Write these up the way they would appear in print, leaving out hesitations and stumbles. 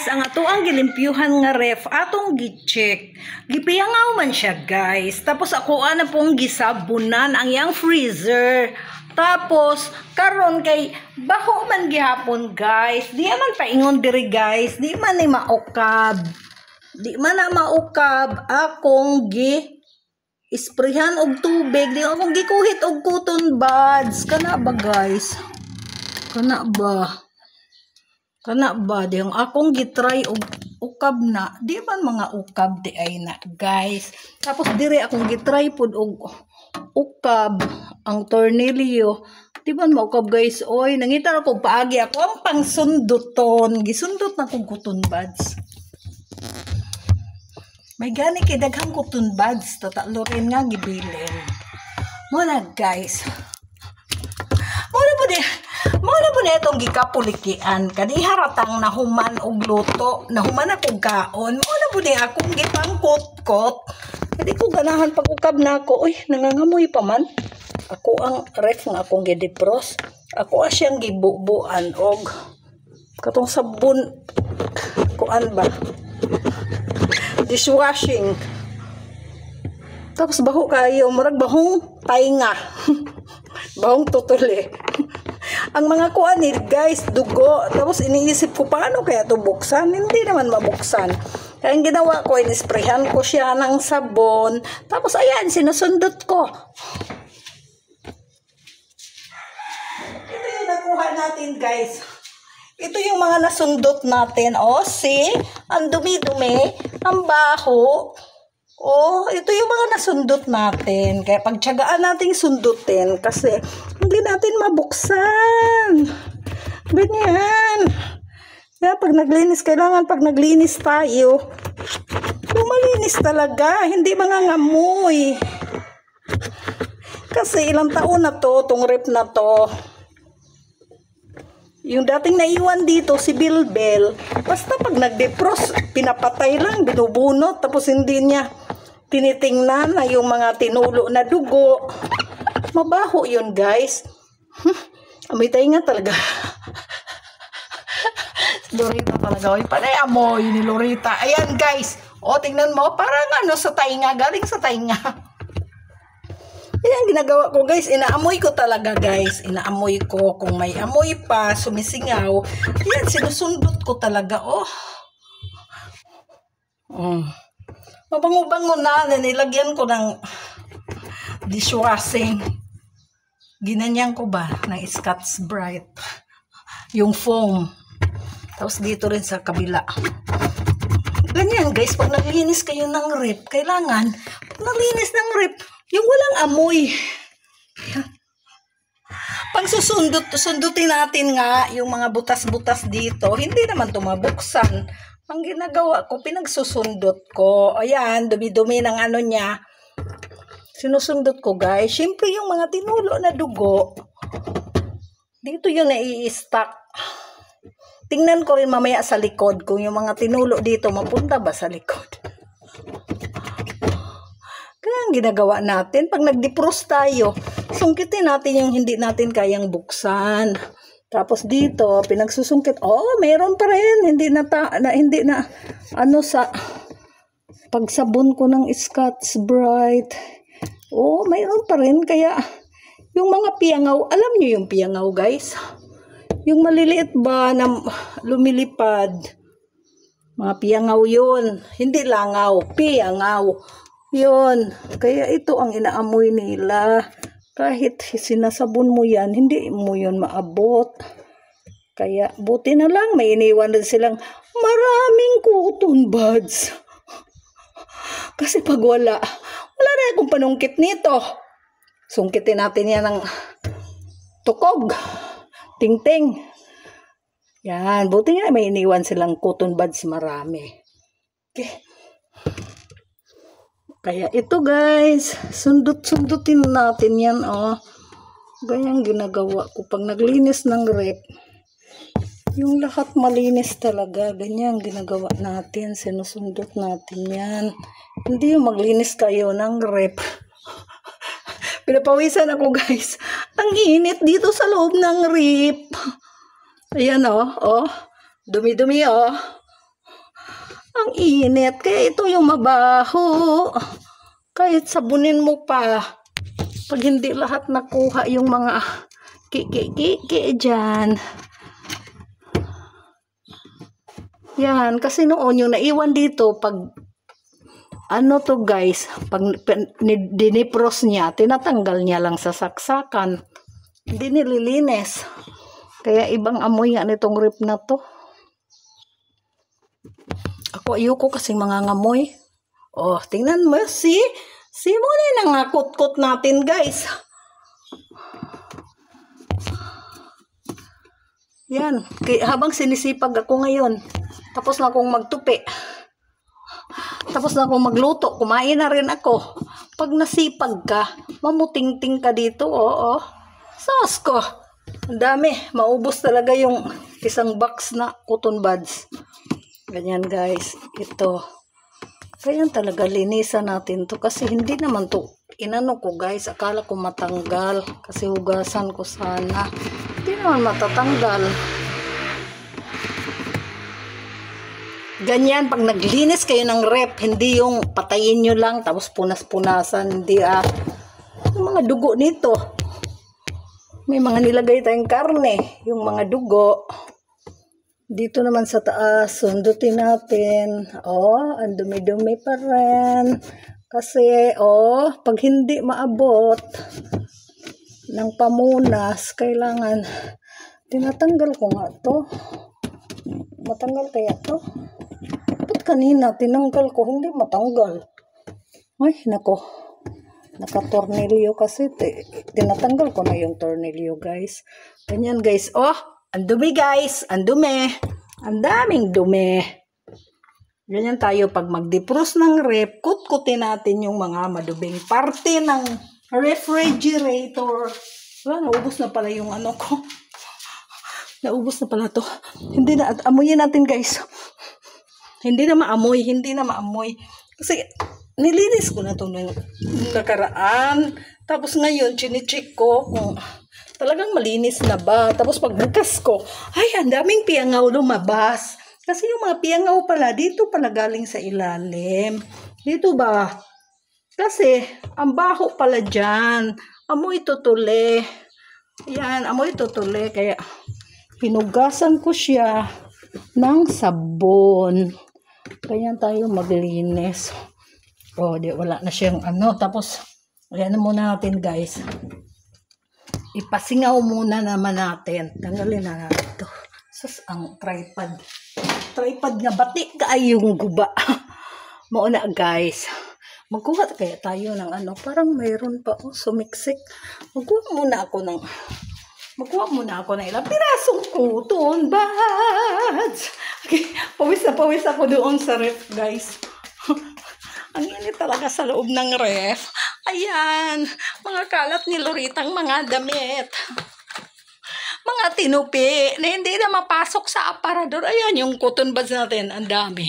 guys, ang ato ang gilimpyuhan nga ref atong gi-check. Gipiyangaw man siya guys. Tapos ako na pong gisabunan ang yang freezer. Tapos karon kay baho man gihapon guys. Di man paingon diri guys. Di man ni maukab. Di man na maukab akong isprehan og tubig. Di akong gikuhit og cotton buds. Kana ba guys? Kana ba? Kana ba diyang akong gitry og ukab na, di man mga ukab di ay na guys. Tapos dire akong gitry pud og ukab ang tornilyo, di man maukab guys. Oy, nangita ako paagi ako ang pangsunduton, gisundot na kong cotton buds. May gani kay daghang cotton buds, tatlo rin nga gibilin. Muna guys. Muna po na itong gikapulikian. Kadiharatang nahuman og luto. Nahuman akong kaon. Muna po na akong gipangkot-kot. Hindi ko ganahan pag-ukab na ako. Uy, nangangamoy pa man. Ako ang ref nga akong gidipros. Ako asyang gibubuan og katong sabon. Kuan ba? Dishwashing. Tapos baho kayo. Murag bahong tainga. Bahong tutuli. Ang mga kuan ni guys, dugo. Tapos iniisip ko paano kaya ito buksan. Hindi naman mabuksan. Kaya ang ginawa ko, inisprehan ko siya ng sabon. Tapos ayan, sinusundot ko. Ito yung nakuha natin guys. Ito yung mga nasundot natin. O, see? Ang dumi-dumi. Ang baho. Oh, ito yung mga nasundot natin. Kaya pagtiyagaan nating sundutin kasi hindi natin mabuksan. Ganyan. Kaya pag naglinis, kailangan pag naglinis tayo, malinis talaga. Hindi mga ngamoy. Kasi ilang taon na to, tong rep na to. Yung dating naiwan dito, si Bilbel, basta pag nag-defrost, pinapatay lang, binubunot, tapos hindi niya tinitingnan na yung mga tinulo na dugo. Mabaho yun guys. Amoy tayo nga talaga. Lorita talaga. Oy, panay amoy ni Lorita. Ayan guys. O, tingnan mo. Parang ano sa tainga. Galing sa tainga. Ayan, ginagawa ko guys. Inaamoy ko talaga guys. Inaamoy ko. Kung may amoy pa, sumisingaw. Ayan, sinusundot ko talaga. Oh. Mabango-bango na. Nilagyan ko ng dishwashing. Ginanyan ko ba ng Scotch Brite. Yung foam. Tapos dito rin sa kabila. Ganyan guys. Pag naglinis kayo ng rep, kailangan pag naglinis ng rep, yung walang amoy. Pag sundutin natin nga yung mga butas-butas dito, hindi naman ito mabuksan. Ang ginagawa ko, pinagsusundot ko. Ayan, dumi-dumi ng ano niya. Sinusundot ko guys. Siyempre yung mga tinulo na dugo, dito yun nai-stack. Tingnan ko rin mamaya sa likod kung yung mga tinulo dito mapunta ba sa likod. Kaya ang ginagawa natin, pag nag-defrost tayo, sungkitin natin yung hindi natin kayang buksan. Tapos dito, pinagsusungkit. Oh, meron pa rin. Hindi na ano sa pagsabon ko ng Scotch Brite. Oh, mayroon pa rin. Kaya, yung mga piyangaw, alam nyo yung piyangaw, guys? Yung maliliit ba na lumilipad? Mga piyangaw yun. Hindi langaw, piyangaw. Yun. Kaya ito ang inaamoy nila. Kahit sinasabon mo yan, hindi mo yun maabot. Kaya, buti na lang, may iniwan din silang maraming cotton buds. Kasi pag wala na akong panungkit nito. Sungkitin natin yan ng tukog. Ting-ting. Yan. Buti nga may iniwan silang cotton buds marami. Okay. Kaya ito guys. Sundot-sundutin natin yan. Oh. Ganyan ginagawa ko. Pag naglinis ng rep, yung lahat malinis talaga. Ganyan ginagawa natin. Sinusundot natin yan. Hindi yung maglinis kayo ng rep. Pinapawisan ako guys. Ang init dito sa loob ng rep. Ayan oh. Dumi-dumi oh. Ang init. Kaya ito yung mabaho. Kahit sabunin mo pa. Pag hindi lahat nakuha yung mga kiki dyan. Yan. Kasi noon yung naiwan dito, pag ano to guys, pag dinipros niya, tinatanggal niya lang sa saksakan. Hindi nililinis. Kaya ibang amoy nga nitong rip na to. Ako ayoko kasi mga ngamoy. Oh, tingnan mo. See mo na nga kot-kot natin guys. Yan. Habang sinisipag ako ngayon, tapos na akong magtupi. Tapos na akong magluto. Kumain na rin ako. Pag nasipag ka, mamuting-ting ka dito. Oo. Sos ko. Ang dami. Maubos talaga yung isang box na cotton buds. Ganyan guys. Ito. Kaya talaga linisan natin to. Kasi hindi naman to. Inano ko guys. Akala ko matanggal. Kasi hugasan ko sana. Hindi naman matatanggal. Ganyan, pag naglinis kayo ng rep, hindi yung patayin nyo lang, tapos punas-punasan, hindi yung mga dugo nito. May mga nilagay tayong karne, yung mga dugo. Dito naman sa taas, sundutin natin. Oh, ang dumi-dumi pa rin. Kasi, pag hindi maabot ng pamunas, kailangan, tinatanggal ko nga to. Matanggal kaya to? Ba't kanina tinanggal ko? Hindi matanggal. Ay, nako. Naka-tornilyo kasi. Tinatanggal ko na yung tornilyo, guys. Ganyan, guys. Oh, ang dumi, guys. Ang dumi. Ang daming dumi. Ganyan tayo pag mag-defrost ng rep. Kut-kutin natin yung mga madubing parte ng refrigerator. Wala, naubos na pala yung ano ko. Naubos na pala to. Hindi na, amuyin natin, guys. Hindi na maamoy. Kasi, nilinis ko na ito nung nakaraan. Tapos ngayon, chinicheck ko kung talagang malinis na ba. Tapos pagbukas ko, ay, ang daming piyangaw lumabas. Kasi yung mga piyangaw pala, dito pala galing sa ilalim. Dito ba? Kasi, ang baho pala dyan. Amoy tutuli. Yan, amoy tutuli. Kaya, hinugasan ko siya ng sabon. Kaya tayo maglinis. Wala na siyang ano. Tapos, ayan na muna natin guys. Ipasingaw muna naman natin. Tanggalin na natin ito. Sus, ang tripod. Tripod nga batik ka ay yung guba. Mauna guys. Magkuha kaya tayo ng ano. Parang mayroon pa. Sumiksik. Magkuha muna ako ng ilang pirasong cotton buds. Okay, pawis ako doon sa ref, guys. Ang init talaga sa loob ng ref. Ayan, mga kalat ni Loritang mga damit. Mga tinupi na hindi na mapasok sa aparador. Ayan, yung cotton buds natin, ang dami.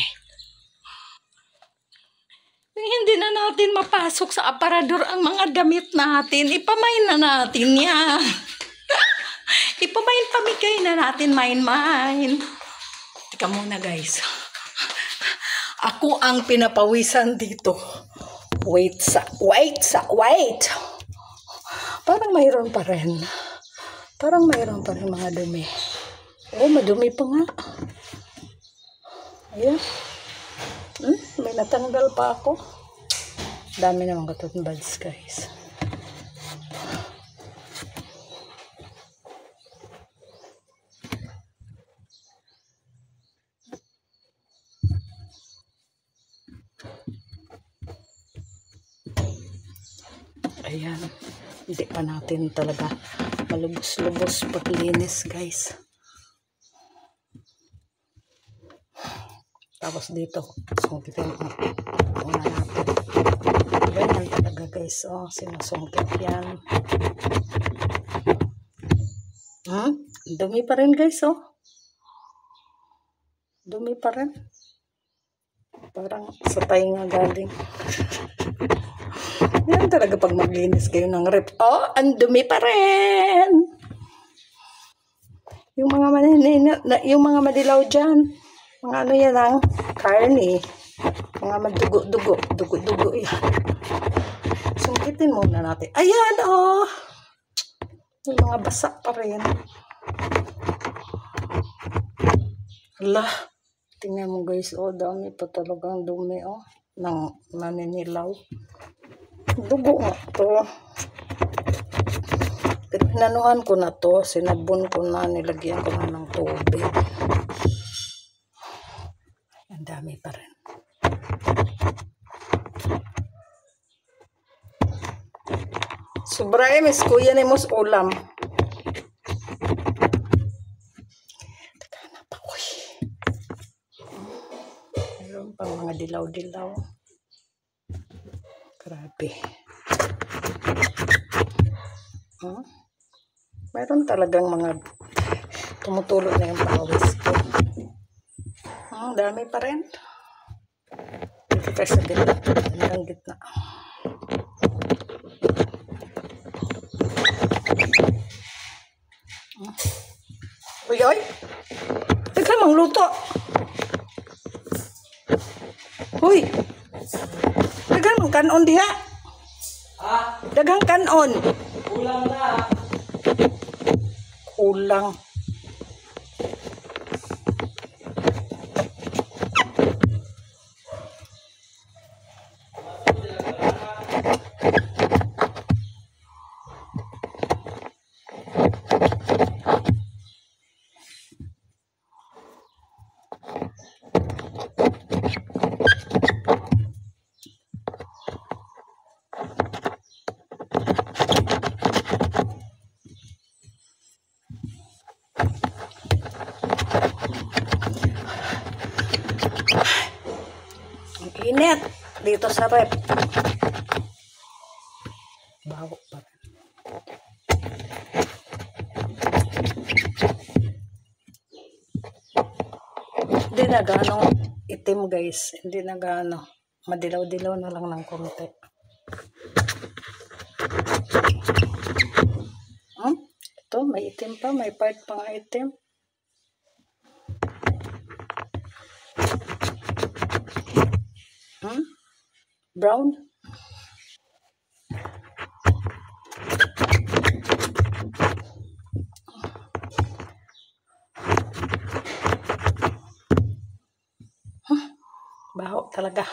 Hindi na natin mapasok sa aparador ang mga damit natin. Ipamain na natin yan. Ipamain na natin, main. Tika muna guys. Ako ang pinapawisan dito. Wait. Parang mayroon pa rin mga dumi. Oh, madumi pa nga. Ayan. May natanggal pa ako. Dami naman cotton buds guys. Ayan, hindi pa natin talaga malubos-lubos paglinis guys. Tapos dito, sungkitin muna natin. Ganyan talaga guys, sinusungkit yan. Dumi pa rin guys, dumi pa rin. Parang sa tayo nga galing. Yan talaga pag maglinis kayo ng rep. Ang dumi pa rin. Yung mga madilaw dyan. Mga ano yan ang karne. Mga madugo-dugo. Dugo-dugo yan. Sungkitin muna natin. Ayan, oh! May mga basak pa rin. Hala. Tingnan mo guys, oh. Dami pa talagang dumi, oh. Nang naninilaw. Dugo nga to. Pinanuhan ko na to. Sinabon ko na. Nilagyan ko na ng tubig. Ang dami pa rin. Sobra miss kuya ni mos ulam. Takana pa uy. Meron pang mga dilaw-dilaw. Grabe. Meron talagang mga tumutulo na yung pawis ko. Dami pa rin. Dito tayo sa gitna. Hanggang gitna. Uy, oy! Teka, mangluto! Uy! Dagang kanon diha! Ha? Dagang kanon! Kulang na! Kulang. Init dito sa rep. Baho pa rin. Hindi na gano'ng itim guys. Hindi na gano'n. Madilaw-dilaw na lang ng konti. Ito may itim pa. May part pa nga itim. Brown. Baho talaga.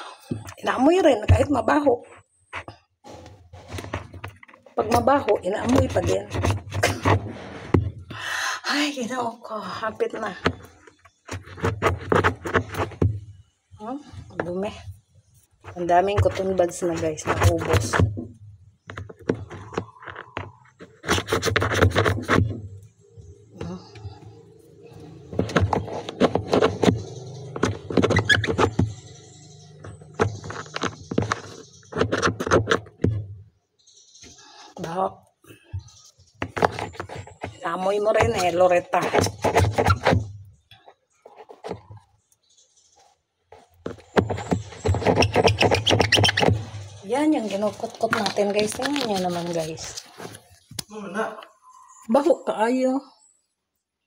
Inaamoy rin kahit mabaho. Pag mabaho, inaamoy pa din. Ay, ginoo ko. Hapit na. Dumi. Ang daming cotton buds na guys, naubos. Baho. Amoy mo rin eh, Loretta. Yan yung ginukot-kot natin guys. Tingnan nyo naman guys. Baho kaayo.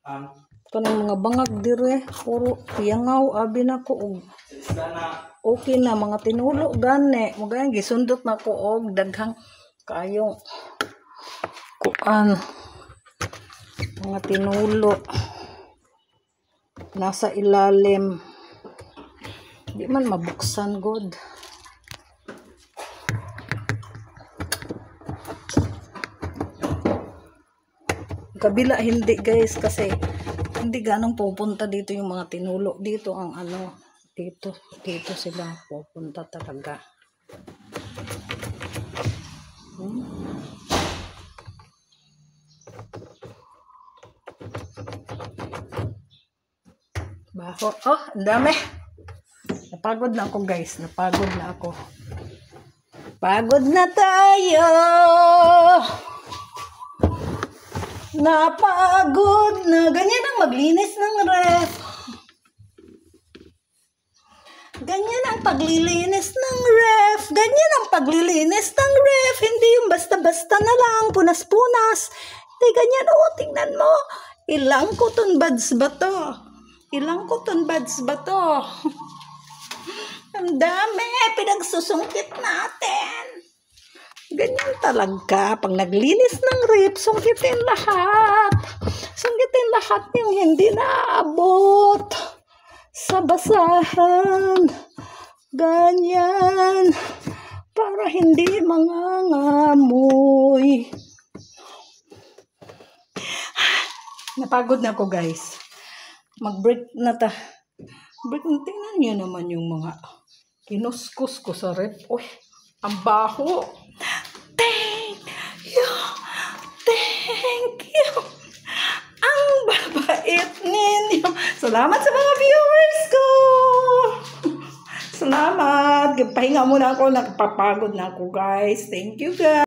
Ito ng mga bangag dire. Puro yangaw. Abi na ko. Okay na. Mga tinulo gani. Mga gisundot na ko. Og daghang kaayong kuan. Mga tinulo. Nasa ilalim. Di man mabuksan god. Kabila hindi guys kasi hindi ganong pupunta dito yung mga tinulo. Dito ang ano, dito sila pupunta talaga. Baho. Oh, ang dami. Napagod na ako guys. Napagod na ako. Pagod na tayo. Napagod na. Ganyan ang maglinis ng ref. Ganyan ang paglilinis ng ref. Ganyan ang paglilinis ng ref. Hindi yung basta-basta na lang. Punas-punas. Hindi ganyan. Oh, tingnan mo. Ilang cotton buds ba to? Ilang cotton buds ba to? Ang dami, pinagsusungkit natin. Ganyan talaga. Pag naglinis ng rip, sungkitin lahat. Sungkitin lahat yung hindi naabot sa basahan. Ganyan. Para hindi mangangamoy. Napagod na ako, guys. Mag-break na ta. Break na. Tingnan nyo naman yung mga kinuskus ko sa rep. Uy, ang baho. Thank you. Thank you. Ang babait ninyo. Salamat sa mga viewers ko. Salamat. Pahinga muna ako. Nagpapagod na ako, guys. Thank you, guys.